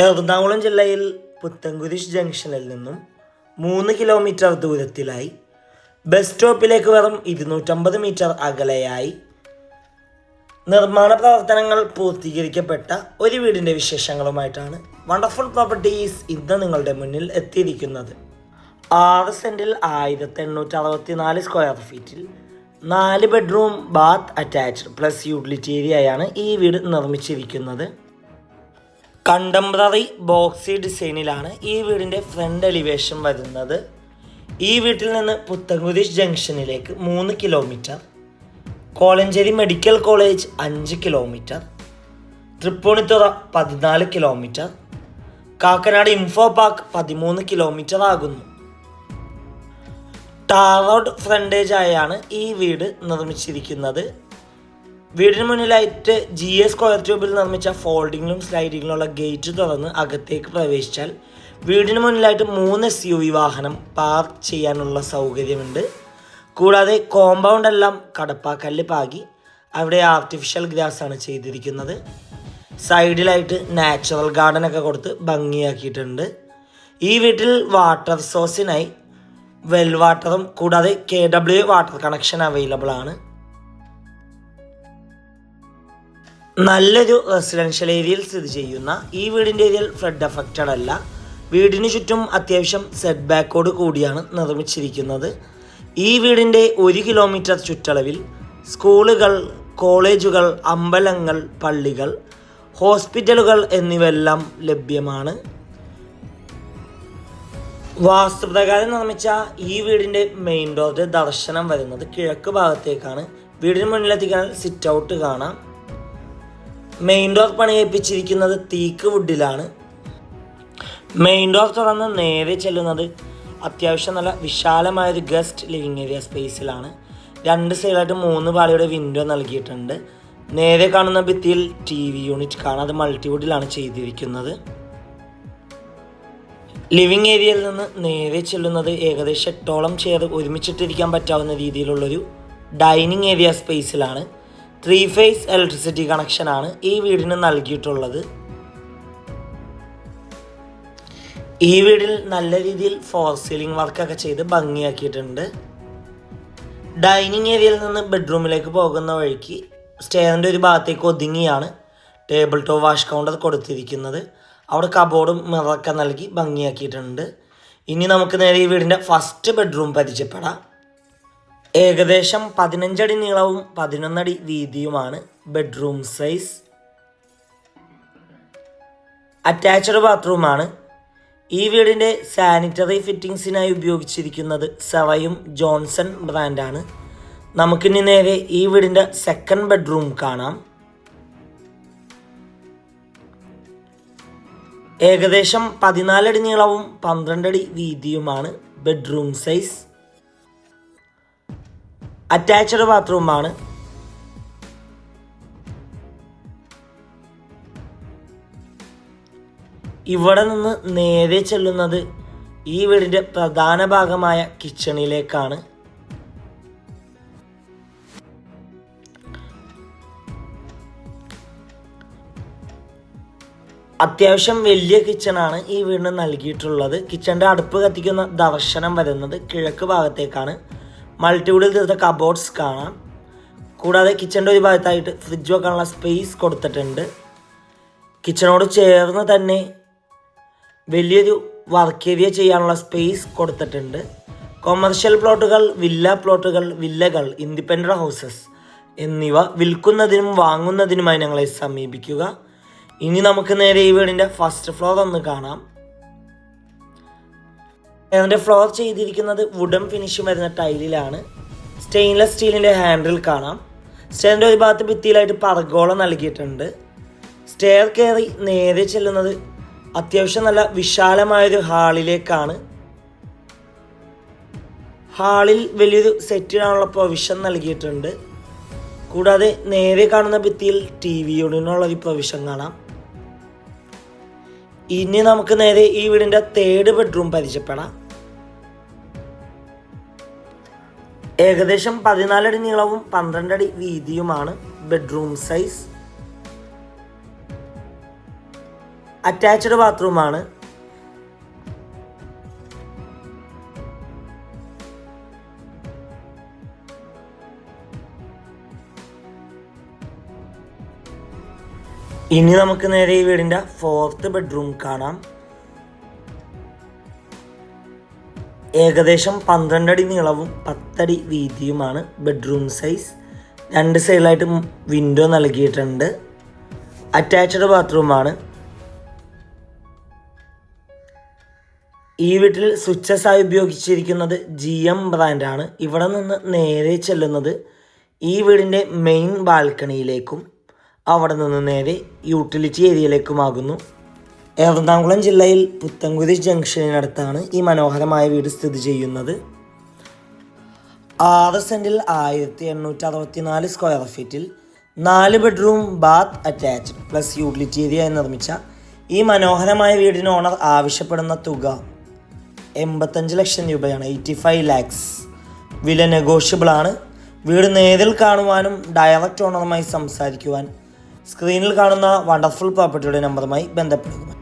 എറണാകുളം ജില്ലയിൽ പുത്തൻകുരിശ് ജംഗ്ഷനിൽ നിന്നും 3 കിലോമീറ്റർ ദൂരത്തിലായി ബസ് സ്റ്റോപ്പിലേക്ക് വെറും 250 മീറ്റർ അകലെയായി നിർമ്മാണ പ്രവർത്തനങ്ങൾ പൂർത്തീകരിക്കപ്പെട്ട ഒരു വീടിൻ്റെ വിശേഷങ്ങളുമായിട്ടാണ് വണ്ടർഫുൾ പ്രോപ്പർട്ടീസ് ഇന്ന് നിങ്ങളുടെ മുന്നിൽ എത്തിയിരിക്കുന്നത്. 6 സെൻറ്റിൽ 1864 സ്ക്വയർ ഫീറ്റിൽ 4 bedroom bath attached plus utility ഏരിയയാണ് ഈ വീട് നിർമ്മിച്ചിരിക്കുന്നത്. കണ്ടംപററി ബോക്സി ഡിസൈനിലാണ് ഈ വീടിൻ്റെ ഫ്രണ്ട് എലിവേഷൻ വരുന്നത്. ഈ വീട്ടിൽ നിന്ന് പുത്തൻകുരിശ് ജംഗ്ഷനിലേക്ക് 3 kilometre, Kolenchery medical college 5 kilometre, Thrippunithura 14 kilometre, Kakkanad info park 13 kilometre ആകുന്നു. ടാർ റോഡ് ഫ്രണ്ടേജ് ആയാണ് ഈ വീട് നിർമ്മിച്ചിരിക്കുന്നത്. വീടിന് മുന്നിലായിട്ട് സ്ക്വയർ ട്യൂബിൽ നിർമ്മിച്ച ഫോൾഡിങ്ങിലും സ്ലൈഡിങ്ങിലുള്ള ഗേറ്റ് തുറന്ന് അകത്തേക്ക് പ്രവേശിച്ചാൽ വീടിന് മുന്നിലായിട്ട് 3 SUV വാഹനം പാർക്ക് ചെയ്യാനുള്ള സൗകര്യമുണ്ട്. കൂടാതെ കോമ്പൗണ്ട് എല്ലാം കടപ്പാക്കല്ല് പാകി അവിടെ ആർട്ടിഫിഷ്യൽ ഗ്രാസ് ആണ് ചെയ്തിരിക്കുന്നത്. സൈഡിലായിട്ട് നാച്ചുറൽ ഗാർഡൻ ഒക്കെ കൊടുത്ത് ഭംഗിയാക്കിയിട്ടുണ്ട്. ഈ വീട്ടിൽ വാട്ടർ സോഴ്സിനായി വെൽ വാട്ടറും കൂടാതെ KW വാട്ടർ കണക്ഷൻ അവൈലബിൾ ആണ്. നല്ലൊരു റെസിഡൻഷ്യൽ ഏരിയയിൽ സ്ഥിതി ചെയ്യുന്ന ഈ വീടിൻ്റെ ഏരിയയിൽ ഫ്ലഡ് അഫക്റ്റഡ് അല്ല. വീടിന് ചുറ്റും അത്യാവശ്യം സെറ്റ് ബാക്കോട് കൂടിയാണ് നിർമ്മിച്ചിരിക്കുന്നത്. ഈ വീടിൻ്റെ 1 കിലോമീറ്റർ ചുറ്റളവിൽ സ്കൂളുകൾ, കോളേജുകൾ, അമ്പലങ്ങൾ, പള്ളികൾ, ഹോസ്പിറ്റലുകൾ എന്നിവയെല്ലാം ലഭ്യമാണ്. വാസ്തുപ്രകാരം നിർമ്മിച്ച ഈ വീടിൻ്റെ മെയിൻ ഡോറിൻ്റെ ദർശനം വരുന്നത് കിഴക്ക് ഭാഗത്തേക്കാണ്. വീടിന് മുന്നിലെത്തിക്കാൻ സിറ്റ് ഔട്ട് കാണാം. മെയിൻ ഡോർ പണിയേൽപ്പിച്ചിരിക്കുന്നത് തേക്ക് വുഡിലാണ്. മെയിൻ ഡോർ തുറന്ന് നേരെ ചെല്ലുന്നത് അത്യാവശ്യം നല്ല വിശാലമായൊരു ഗസ്റ്റ് ലിവിങ് ഏരിയ സ്പേസിലാണ്. 2 സൈഡിലായിട്ട് 3 പാളിയുടെ വിൻഡോ നൽകിയിട്ടുണ്ട്. നേരെ കാണുന്ന ഭിത്തിയിൽ TV യൂണിറ്റ് കാണാം. അത് മൾട്ടിവുഡിലാണ് ചെയ്തിരിക്കുന്നത്. ലിവിങ് ഏരിയയിൽ നിന്ന് നേരെ ചെല്ലുന്നത് ഏകദേശം 8ഓളം ചെയർ ഒരുമിച്ചിട്ടിരിക്കാൻ പറ്റാവുന്ന രീതിയിലുള്ളൊരു ഡൈനിങ് ഏരിയ സ്പേസിലാണ്. 3 ഫേസ് ഇലക്ട്രിസിറ്റി കണക്ഷനാണ് ഈ വീടിന് നൽകിയിട്ടുള്ളത്. ഈ വീടിൽ നല്ല രീതിയിൽ ഫോർ സീലിംഗ് വർക്കൊക്കെ ചെയ്ത് ഭംഗിയാക്കിയിട്ടുണ്ട്. ഡൈനിങ് ഏരിയയിൽ നിന്ന് ബെഡ്റൂമിലേക്ക് പോകുന്ന വഴിക്ക് സ്റ്റെയറിൻ്റെ ഒരു ഭാഗത്തേക്ക് ഒതുങ്ങിയാണ് ടേബിൾ ടോപ്പ് വാഷ് കൗണ്ടർ കൊടുത്തിരിക്കുന്നത്. അവിടെ കബോർഡും മിററൊക്കെ നൽകി ഭംഗിയാക്കിയിട്ടുണ്ട്. ഇനി നമുക്ക് നേരെ ഈ വീടിൻ്റെ ഫസ്റ്റ് ബെഡ്റൂം പരിചയപ്പെടാം. ഏകദേശം 15 അടി നീളവും 11 അടി വീതിയുമാണ് ബെഡ്റൂം സൈസ്. അറ്റാച്ച്ഡ് ബാത്റൂമാണ്. ഈ വീടിൻ്റെ സാനിറ്ററി ഫിറ്റിങ്സിനായി ഉപയോഗിച്ചിരിക്കുന്നത് സെറയും ജോൺസൺ ബ്രാൻഡാണ്. നമുക്കിനി നേരെ ഈ വീടിൻ്റെ സെക്കൻഡ് ബെഡ്റൂം കാണാം. ഏകദേശം 14 അടി നീളവും 12 അടി വീതിയുമാണ് ബെഡ്റൂം സൈസ്. അറ്റാച്ച്ഡ് ബാത്റൂമാണ്. ഇവിടെ നിന്ന് നേരെ ചെല്ലുന്നത് ഈ വീടിൻ്റെ പ്രധാന ഭാഗമായ കിച്ചണിലേക്കാണ്. അത്യാവശ്യം വലിയ കിച്ചണാണ് ഈ വീടിന് നൽകിയിട്ടുള്ളത്. കിച്ചണിൻ്റെ അടുപ്പ് കത്തിക്കുന്ന ദർശനം വരുന്നത് കിഴക്ക് ഭാഗത്തേക്കാണ്. മൾട്ടിവുഡിൽ തീർത്ത കബോർഡ്സ് കാണാം. കൂടാതെ കിച്ചണിൻ്റെ ഒരു ഭാഗത്തായിട്ട് ഫ്രിഡ്ജ് വെക്കാനുള്ള സ്പേസ് കൊടുത്തിട്ടുണ്ട്. കിച്ചണോട് ചേർന്ന് തന്നെ വലിയൊരു വർക്ക് ഏരിയ ചെയ്യാനുള്ള സ്പേസ് കൊടുത്തിട്ടുണ്ട്. കൊമേർഷ്യൽ പ്ലോട്ടുകൾ, വില്ല പ്ലോട്ടുകൾ, വില്ലകൾ, ഇൻഡിപെൻഡൻ്റ് ഹൗസസ് എന്നിവ വിൽക്കുന്നതിനും വാങ്ങുന്നതിനുമായി ഞങ്ങളെ സമീപിക്കുക. ഇനി നമുക്ക് നേരെ ഈ വീടിൻ്റെ ഫസ്റ്റ് ഫ്ലോർ ഒന്ന് കാണാം. അതിൻ്റെ ഫ്ലോർ ചെയ്തിരിക്കുന്നത് വുഡൻ ഫിനിഷ് വരുന്ന ടൈലിലാണ്. സ്റ്റെയിൻലെസ് സ്റ്റീലിൻ്റെ ഹാൻഡിൽ കാണാം. സ്റ്റെയറിൻ്റെ ഒരു ഭാഗത്ത് ഭിത്തിയിലായിട്ട് പർഗോള നൽകിയിട്ടുണ്ട്. സ്റ്റെയർ കയറി നേരെ ചെല്ലുന്നത് അത്യാവശ്യം നല്ല വിശാലമായൊരു ഹാളിലേക്കാണ്. ഹാളിൽ വലിയൊരു സെറ്റ് ഇടാനുള്ള പ്രൊവിഷൻ നൽകിയിട്ടുണ്ട്. കൂടാതെ നേരെ കാണുന്ന ഭിത്തിയിൽ TV യൂണിറ്റിനുള്ളൊരു പ്രൊവിഷൻ കാണാം. ഇനി നമുക്ക് നേരെ ഈ വീടിൻ്റെ തേർഡ് ബെഡ്റൂം പരിചയപ്പെടാം. ഏകദേശം 14 അടി നീളവും 12 അടി വീതിയുമാണ് ബെഡ്റൂം സൈസ്. അറ്റാച്ച്ഡ് ബാത്റൂമാണ്. ഇനി നമുക്ക് നേരെ ഈ വീടിൻ്റെ 4th ബെഡ്റൂം കാണാം. ഏകദേശം 12 അടി നീളവും 10 അടി വീതിയുമാണ് ബെഡ്റൂം സൈസ്. 2 സൈഡിലായിട്ട് വിൻഡോ നൽകിയിട്ടുണ്ട്. അറ്റാച്ച്ഡ് ബാത്റൂമാണ്. ഈ വീട്ടിൽ സ്വിച്ചസായി ഉപയോഗിച്ചിരിക്കുന്നത് GM ബ്രാൻഡാണ്. ഇവിടെ നിന്ന് നേരെ ചെല്ലുന്നത് ഈ വീടിൻ്റെ മെയിൻ ബാൽക്കണിയിലേക്കും അവിടെ നിന്ന് നേരെ യൂട്ടിലിറ്റി ഏരിയയിലേക്കുമാകുന്നു. എറണാകുളം ജില്ലയിൽ പുത്തൻകുരി ജംഗ്ഷനിനടുത്താണ് ഈ മനോഹരമായ വീട് സ്ഥിതി ചെയ്യുന്നത്. 6 സെൻറ്റിൽ 1864 സ്ക്വയർ ഫീറ്റിൽ 4 bedroom bath attached plus utility area നിർമ്മിച്ച ഈ മനോഹരമായ വീടിന് ഓണർ ആവശ്യപ്പെടുന്ന തുക 85 ലക്ഷം രൂപയാണ്. 85 lakhs. വില നെഗോഷ്യബിളാണ്. വീട് നേരിൽ കാണുവാനും ഡയറക്റ്റ് ഓണറുമായി സംസാരിക്കുവാൻ സ്ക്രീനിൽ കാണുന്ന വണ്ടർഫുൾ പ്രോപ്പർട്ടിയുടെ നമ്പറുമായി ബന്ധപ്പെടുക.